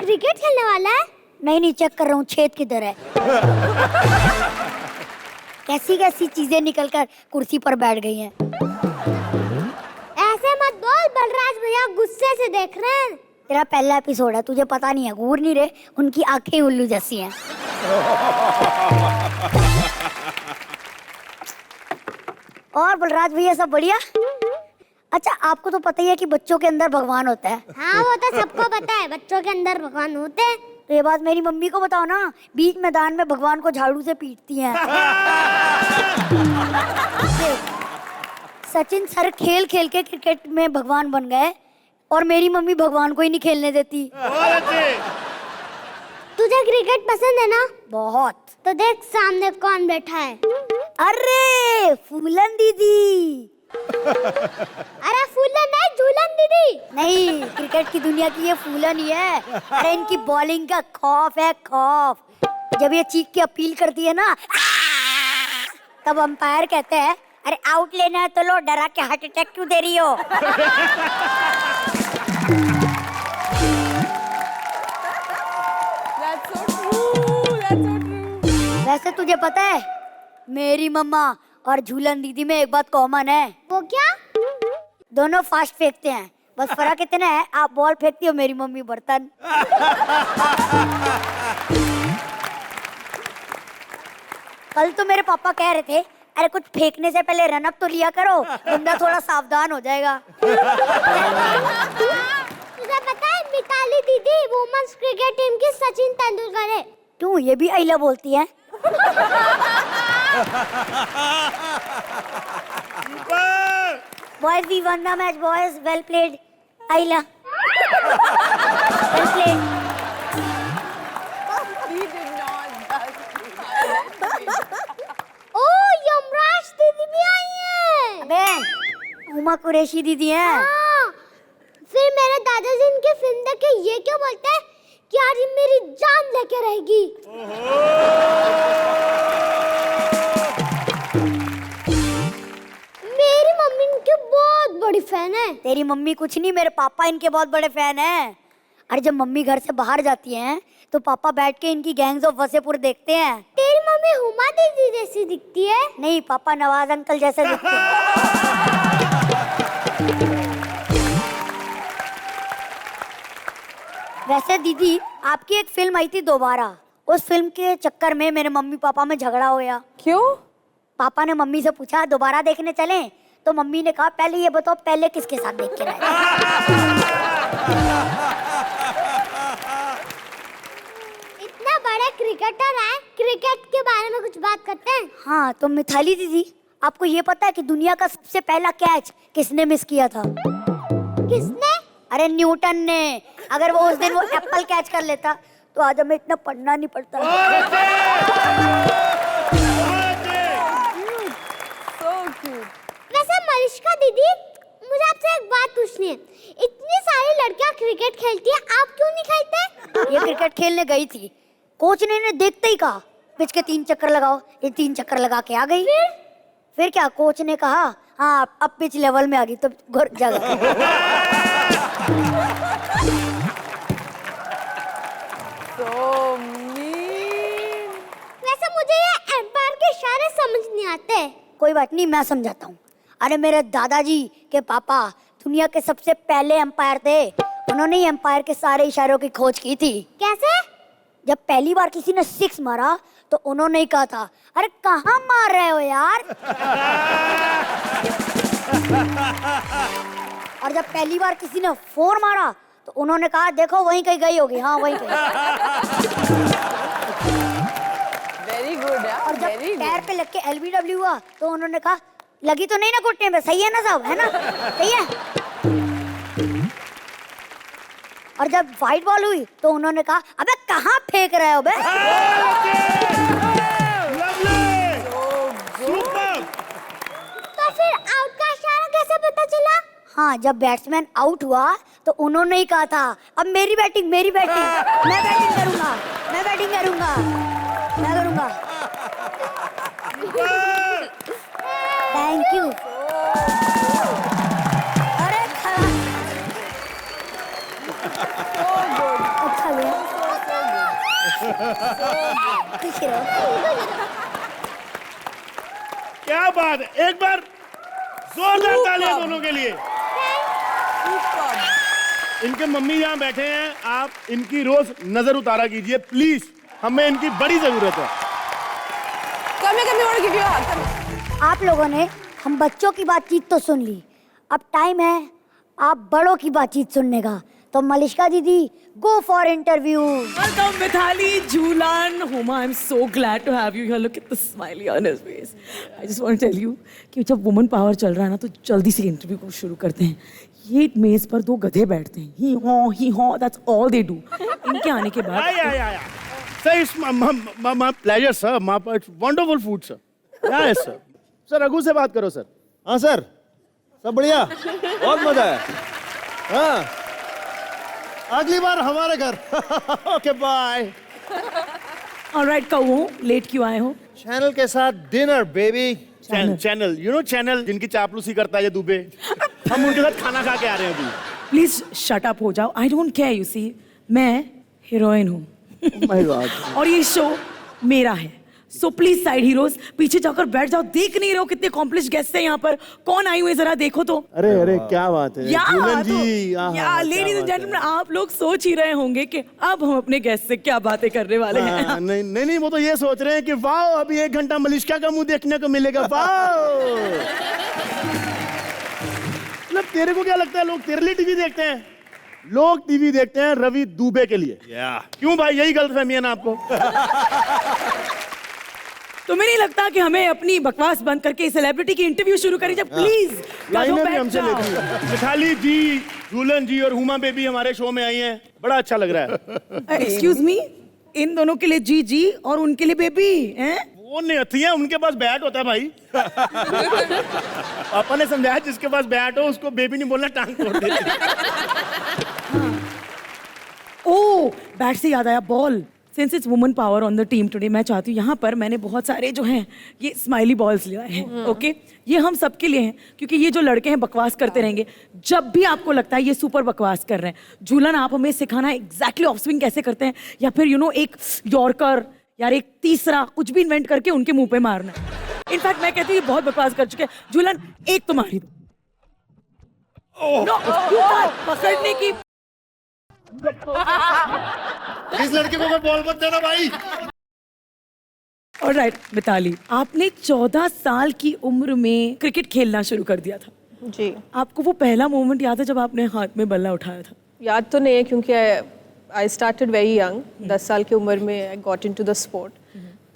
Cricket खेलने वाला है? नहीं, चेक कर रहा हूँ छेद किधर है। कैसी कैसी चीजें निकलकर कुर्सी पर बैठ गई हैं। ऐसे मत बोल, बलराज भैया गुस्से से देख रहे हैं। तेरा पहला एपिसोड है, तुझे पता नहीं है, घूर नहीं रहे, उनकी आंखें उल्लू जैसी हैं। और बलराज भैया सब बढ़िया? अच्छा, आपको तो पता ही है कि बच्चों के अंदर भगवान होता है। हाँ, वो तो सबको पता है, बच्चों के अंदर भगवान होते हैं। तो ये बात मेरी मम्मी को बताओ ना, बीच मैदान में भगवान को झाड़ू से पीटती हैं। सचिन सर खेल खेल के क्रिकेट में भगवान बन गए और मेरी मम्मी भगवान को ही नहीं खेलने देती। तुझे क्रिकेट पसंद है ना? बहुत। तो देख सामने कौन बैठा है। अरे फूलन दीदी। अरे फूलन नहीं, झूलन दीदी। नहीं, क्रिकेट की दुनिया की ये फूलन ही है। अरे इनकी बॉलिंग का खौफ है, खौफ। जब ये चीख के अपील करती है ना, तब अंपायर कहते हैं अरे आउट लेना है तो लो, डरा के हार्ट अटैक क्यों दे रही हो। वैसे तुझे पता है मेरी मम्मा और झूलन दीदी में एक बात कॉमन है। वो क्या? दोनों फास्ट फेंकते हैं, बस फर्क इतना है आप बॉल फेंकती हो, मेरी मम्मी बर्तन। कल तो मेरे पापा कह रहे थे अरे कुछ फेंकने से पहले रन अप तो लिया करो, बंदा थोड़ा सावधान हो जाएगा। तुझे पता है मिताली दीदी वुमेन्स क्रिकेट टीम की सचिन तेंदुलकर है। क्यों, ये भी आइला बोलती है? Boys, we won the match, boys. Well played. Ayla. Well played. He did not. ओ यमराज दीदी भी आई है। अबे, उमा कुरैशी दीदी हैं। हाँ, फिर मेरे दादाजी इनकी फिल्म देख के ये क्यों बोलते हैं कि आज ये मेरी जान लेके रहेगी। मेरी मम्मी इनकी बहुत बड़ी फैन है। तेरी मम्मी कुछ नहीं, मेरे पापा इनके बहुत बड़े फैन हैं। अरे जब मम्मी घर से बाहर जाती हैं तो पापा बैठ के इनकी गैंग्स ऑफ वसेपुर देखते हैं। तेरी मम्मी हुमा दीदी जैसी दिखती है। नहीं, पापा नवाज अंकल जैसे दिखते हैं। वैसे दीदी, आपकी एक फिल्म आई थी दोबारा, उस फिल्म के चक्कर में मेरे मम्मी पापा में झगड़ा हो गया। क्यों? पापा ने मम्मी से पूछा दोबारा देखने चलें, तो मम्मी ने कहा पहले ये बताओ पहले किसके साथ देख के रहे। इतना बड़े क्रिकेटर है, क्रिकेट के बारे में कुछ बात करते हैं। हाँ, तो मिताली दीदी, आपको ये पता है कि दुनिया का सबसे पहला कैच किसने मिस किया था? किसने? अरे न्यूटन ने। अगर वो उस दिन वो एप्पल कैच कर लेता तो आज हमें इतना पढ़ना नहीं पड़ता। वैसे मलिश्का दीदी, मुझे आपसे एक बात पूछनी है। इतनी सारी लड़कियां क्रिकेट खेलती है, आप क्यों नहीं खेलते? ये क्रिकेट खेलने गई थी, कोच ने इन्हें देखते ही कहा पिच के 3 चक्कर लगाओ। ये 3 चक्कर लगा के आ गई। फिर क्या, कोच ने कहा हाँ अब पिच लेवल में आ गई तो घर जा गई। वैसे मुझे ये एम्पायर के इशारे समझ नहीं आते। कोई बात नहीं, मैं समझाता हूँ। अरे मेरे दादाजी के पापा दुनिया के सबसे पहले एम्पायर थे। उन्होंने ही एम्पायर के सारे इशारों की खोज की थी। कैसे? जब पहली बार किसी ने 6 मारा तो उन्होंने ही कहा था अरे कहाँ मार रहे हो यार। और जब पहली बार किसी ने 4 मारा तो उन्होंने कहा देखो वहीं कहीं गई होगी। हाँ वहीं कहीं। वेरी गुड यार। और जब पैर पे लग के LBW हुआ तो उन्होंने कहा लगी तो नहीं ना घुटने पे, सही है ना सब, है ना, सही है। और जब वाइट बॉल हुई तो उन्होंने कहा अबे कहाँ फेंक रहे हो बे। तो फिर आउट का इशारा कैसे पता चला? हाँ, जब बैट्समैन आउट हुआ तो उन्होंने ही कहा था अब मेरी बैटिंग, मेरी बैटिंग, मैं बैटिंग करूंगा, मैं बैटिंग करूंगा, मैं करूंगा। Thank you. अरे अच्छा गया। खुश रहो। क्या बात है, एक बार जोरदार तालियां दोनों के लिए। इनके मम्मी यहाँ बैठे हैं, आप इनकी रोज नजर उतारा कीजिए प्लीज, हमें इनकी बड़ी जरूरत है। आप लोगों ने हम बच्चों की बातचीत तो सुन ली, अब टाइम है आप बड़ों की बातचीत सुनने का। तो मलिश्का दीदी, go for interview. Welcome, Mithali, Julan, Huma. I'm so glad to have you here. Look at the smiley on his face. I just want to tell you कि जब वुमन पावर चल रहा है ना तो जल्दी से इंटरव्यू को शुरू करते हैं। ये मेज पर दो गधे बैठते हैं, ही हो, that's all they do. इनके आने के बाद Sir, it's my pleasure, sir. It's wonderful food, sir. Yes, sir. Sir, Raghu से बात करो, सर। हाँ सर, सब बढ़िया, बहुत मजा है। हाँ, अगली बार हमारे घर। Okay bye. Alright, कहो लेट क्यों आए हो? चैनल के साथ dinner baby. Chanel, you know Chanel जिनकी चापलूसी करता है ये दुबे, हम उनके साथ खाना खा के आ रहे हैं अभी। प्लीज शट अप हो जाओ। I don't care, you see मैं हीरोइन हूँ माय गॉड। और ये शो मेरा है, सो प्लीज साइड हीरोज पीछे जाकर बैठ जाओ। देख नहीं रहे हो कितने अकॉम्प्लिश गेस्ट हैं यहाँ पर? कौन आई हुए जरा देखो तो। अरे अरे क्या बात है जुलन जी। लेडीज एंड जेंटलमैन, आप लोग सोच ही रहे होंगे कि अब हम अपने गेस्ट से क्या बातें करने वाले हैं। नहीं नहीं नहीं, वो तो ये सोच रहे हैं कि वाह अभी 1 घंटा मलिश्का का मुंह देखने को मिलेगा। वाह, मतलब तेरे को क्या लगता है लोग तेरे लिए टीवी देखते हैं? लोग टीवी देखते हैं रवि दुबे के लिए। क्यों भाई, यही गलतफहमी है ना आपको? तुम्हें नहीं लगता कि हमें अपनी बकवास बंद करके सेलिब्रिटी की इंटरव्यू शुरू करी? जब प्लीज लाइनें भी हमसे लेती हैं। मिथाली जी, झूलन जी और हुमा बेबी हमारे शो में आई हैं, बड़ा अच्छा लग रहा है। एक्सक्यूज मी, इन दोनों के लिए जी जी और उनके लिए बेबी हैं? वो नियति है, उनके पास बैट होता है भाई। पापा ने समझाया जिसके पास बैट हो उसको बेबी नहीं बोलना, टांग तोड़ देती। ओह, बैट से याद आया, ball. Since it's woman power on the team today, मैं चाहती हूँ यहाँ पर मैंने बहुत सारे जो हैं ये स्माइली बॉल्स लिए हैं। ओके, ये हम सबके लिए हैं क्योंकि ये जो लड़के हैं बकवास करते रहेंगे। जब भी आपको लगता है ये सुपर बकवास कर रहे हैं, झूलन आप हमें सिखाना एग्जैक्टली ऑफ स्विंग कैसे करते हैं, या फिर यू नो एक यॉर्कर यार एक तीसरा कुछ भी इन्वेंट करके उनके मुंह पे मारना। इनफैक्ट मैं कहती हूँ ये बहुत बकवास कर चुके हैं। झूलन एक तो मारी दो। No, पकड़ने की। इस लड़के को मैं बॉल मत देना भाई। ऑलराइट मिताली, आपने 14 साल की उम्र में क्रिकेट खेलना शुरू कर दिया था। जी, आपको वो पहला मोमेंट याद है जब आपने हाथ में बल्ला उठाया था? याद तो नहीं है क्योंकि आई स्टार्टेड वेरी यंग, 10 साल की उम्र में I got into the sport.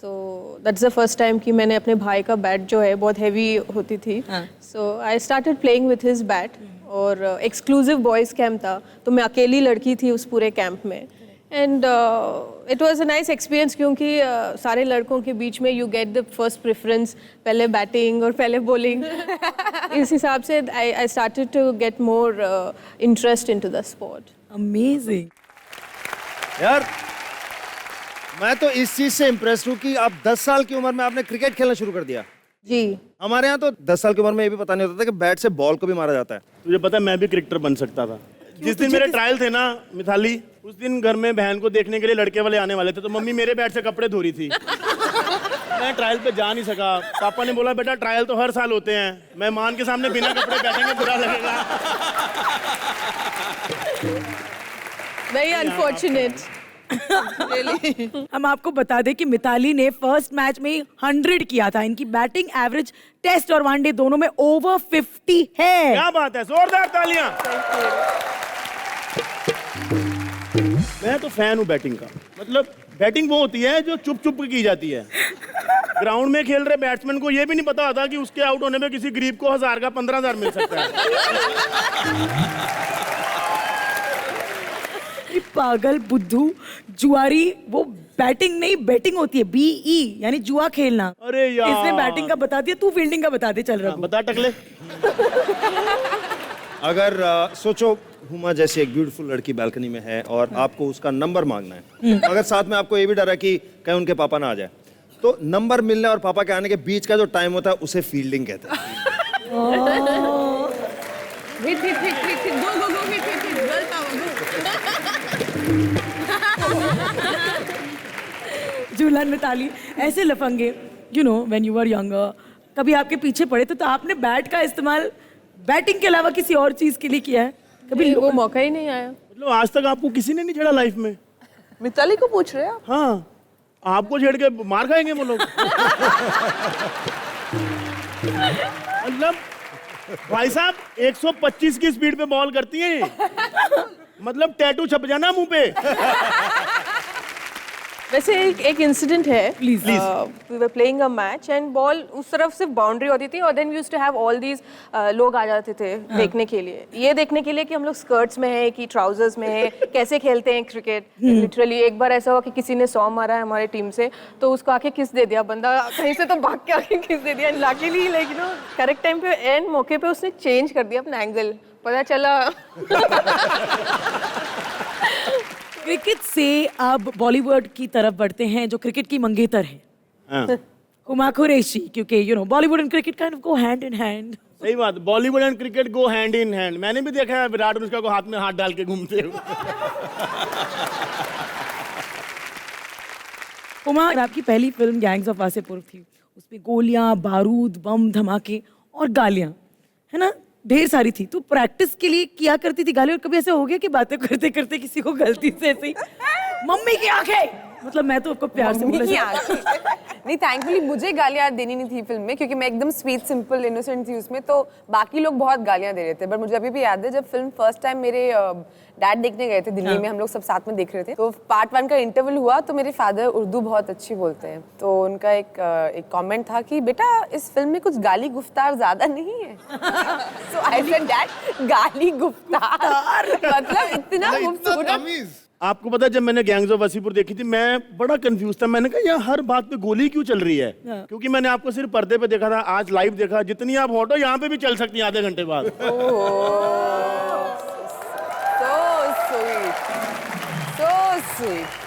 तो दैट्स द फर्स्ट टाइम कि मैंने अपने भाई का बैट जो है बहुत हैवी होती थी, so I started playing with his bat. और एक्सक्लूसिव बॉयज़ कैंप था तो मैं अकेली लड़की थी उस पूरे कैंप में। And it was a nice experience क्योंकि सारे लड़कों के बीच में you get the first preference, पहले बैटिंग और पहले बॉलिंग। इस हिसाब से I started to get more interest into the sport. Amazing यार, मैं तो इस चीज से इम्प्रेस्ड हूँ कि आप 10 साल की उम्र में आपने क्रिकेट खेलना शुरू कर दिया। जी, हमारे यहाँ तो 10 साल की उम्र में ये भी पता नहीं होता था कि बैट से बॉल को भी मारा जाता है। तुझे पता है मैं भी क्रिकेटर बन सकता था। जिस दिन मेरे ट्रायल थे ना मिथाली, उस दिन घर में बहन को देखने के लिए लड़के वाले आने वाले थे, तो मम्मी मेरे बैट से कपड़े धो रही थी। मैं ट्रायल पे जा नहीं सका। पापा ने बोला बेटा ट्रायल तो हर साल होते हैं, मेहमान के सामने बिना कपड़े बैठेंगे बुरा लगेगा। Very unfortunate. हम आपको बता दें कि मिताली ने फर्स्ट मैच में 100 किया था। इनकी बैटिंग एवरेज टेस्ट और वनडे दोनों में ओवर 50 है। क्या बात है, जोरदार तालियां। मैं तो फैन हूँ बैटिंग का। मतलब बैटिंग वो होती है जो चुप चुप की जाती है। ग्राउंड में खेल रहे बैट्समैन को ये भी नहीं पता होता कि उसके आउट होने में किसी गरीब को 1000 का 15,000 मिल सकता है। पागल बुद्धू जुआरी, वो बैटिंग नहीं बैटिंग होती है, BE यानी जुआ खेलना। अरे यार, इसने बैटिंग का बता दिया, तू फील्डिंग का बता दे। चल रहा बता टकले। अगर सोचो हुमा जैसी एक ब्यूटीफुल लड़की बालकनी में है और आपको उसका नंबर मांगना है, अगर साथ में आपको ये भी डर है कि कहीं उनके पापा ना आ जाए, तो नंबर मिलने और पापा के आने के बीच का जो टाइम होता है उसे फील्डिंग कहते हैं। दुल्हन मिताली, ऐसे लफंगे, you know, when you were younger, कभी आपके पीछे पड़े तो आपने बैट का इस्तेमाल बैटिंग के अलावा किसी और चीज के लिए किया है कभी? वो मौका ही नहीं आया। मतलब आज तक आपको किसी ने नहीं छेड़ा लाइफ में? मिताली को पूछ रहे हैं आप? हाँ, आपको छेड़ के मार खाएंगे वो लोग। मतलब भाई साहब 125 की स्पीड पे बॉल करती हैं ये। मतलब टैटू छप जाना मुंह पे। वैसे एक इंसिडेंट है। Please. We were playing a match and ball उस तरफ सिर्फ बाउंड्री होती थी और then we used to have all these लोग आ जाते थे देखने के लिए, ये देखने के लिए कि हम लोग स्कर्ट्स में हैं कि ट्राउजर्स में हैं, कैसे खेलते हैं क्रिकेट। लिटरली एक बार ऐसा हुआ कि किसी ने 100 मारा है हमारे टीम से, तो उसको आके किस दे दिया, बंदा कहीं से तो भाग के आके किस दे दिया। Luckily like you know correct time पे एंड मौके पे उसने चेंज कर दिया अपना एंगल, पता चला। क्रिकेट से अब बॉलीवुड की तरफ बढ़ते हैं, जो क्रिकेट की मंगेतर है, हाँ, हुमा कुरैशी, क्योंकि you know Bollywood and cricket kind of go hand in hand. सही बात। Bollywood and cricket go hand in hand. मैंने भी देखा है विराट अनुष्का को हाथ में हाथ डाल के घूमते हुए। हुमा, आपकी पहली फिल्म गैंग्स ऑफ वासेपुर थी, उसमें गोलियां, बारूद, बम, धमाके और गालियां, है ना, ढेर सारी थी। तो प्रैक्टिस के लिए किया करती थी गाली, और कभी ऐसे हो गया कि बातें करते करते किसी को गलती से ऐसे ही मम्मी की आंखें, मतलब मैं तो आपको प्यार से मम्मी की बोला आंखें। नहीं, थैंकफुली मुझे गालियां देनी नहीं थी फिल्म में, क्योंकि मैं एकदम स्वीट, सिंपल, इनोसेंट थी उसमें, तो बाकी लोग बहुत गालियां दे रहे थे। बट मुझे अभी भी याद है जब फिल्म फर्स्ट टाइम मेरे डैड देखने गए थे दिल्ली में, हम लोग सब साथ में देख रहे थे, तो पार्ट 1 का इंटरवल हुआ, तो मेरे फादर उर्दू बहुत अच्छी बोलते हैं, तो उनका एक कमेंट था कि बेटा इस फिल्म में कुछ गाली गुफ्तार ज्यादा नहीं है। सो आई सेड डैड गाली गुफ्तार मतलब इतना खूबसूरत। आपको पता है जब मैंने गैंग्स ऑफ वासेपुर देखी थी, मैं बड़ा कंफ्यूज था। मैंने कहा यार हर बात पे गोली क्यों चल रही है? क्योंकि मैंने आपको सिर्फ पर्दे पे देखा था, आज लाइव देखा। जितनी आप हॉट हो यहाँ पे भी चल सकती है आधे घंटे बाद। So sweet. So sweet.